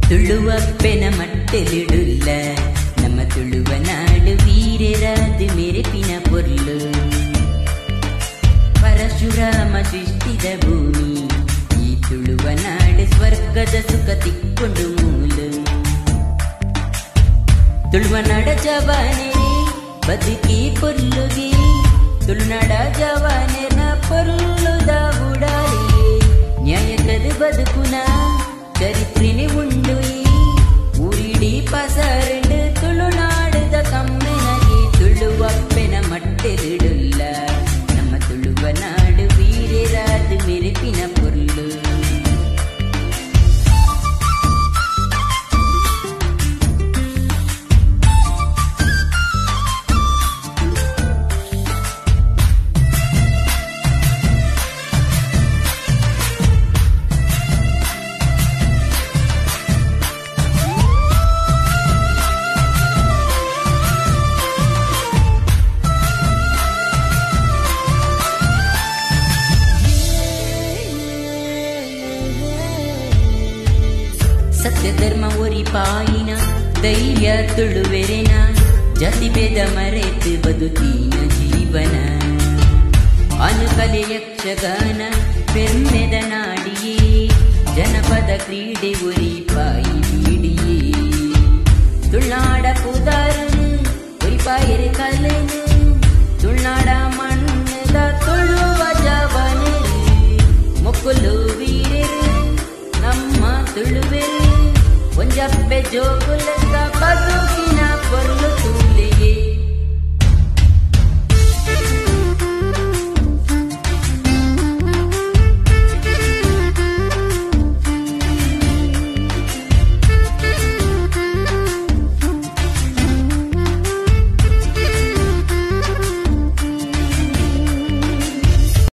ತುಳುವಪ್ಪೆನ ಮಟ್ಟಲಿಡುಲ್ಲ ನಮ್ಮ ತುಳುವ ನಾಡು ವೀರರಾದು ಮೆರೆಪಿನ ಪೊರ್ಲು ಪರಶುರಾಮ ಸೃಷ್ಟಿದ ಭೂಮಿ ಈ ತುಳುವ ನಾಡು ಸ್ವರ್ಗದ ಸುಖ ತಿಕ್ಕೊಂಡು ಮೂಲು ತುಳುವ ನಾಡ ಜವಾನೆರೆ ಬದುಕಿ ಪೊರ್ಲುಗೆ ತುಳುನಾಡ ಜವಾನೆರ ಪೊರ್ಲುದ ಉಡಾಲಿ ನ್ಯಾಯಕದ ಬದುಕುನ ಚರಿತ್ರೆನೆ ಉಂಡು ಊರಿಡಿ ಪಸರಡು ತುಳುನಾಡದ ಕಮ್ಮೆನಗೆ ತುಳುವಪ್ಪೆನ ಮಟ್ಟೆಲಿಡುಲ್ಲ ನಮ್ಮ ತುಳುವ ನಾಡು ವೀರರಾದು ಮೆರೆಪಿನ ಪೊರ್ಲು ಸತ್ಯ ಧರ್ಮ ಒರಿಪಾಯಿನ ಧೈರ್ಯ ತುಳುವೆರೆನ ಜಾತಿ ಭೇದ ಮರೆತು ಬದುಕಿನ ಜೀವನ ಅನುಕಲೆ ಯಕ್ಷಗಾನ ಬೆಮ್ಮೆದ ನಾಡಿಯೇ ಜನಪದ ಕ್ರೀಡೆ ಒರಿಪಾಯಿ ಬೀಡಿಯೇ ತುಳುನಾಡ ಪೂದಾರನು ಒರಿಪಾಯರೆ ಕಲೆನು ತುಳುನಾಡ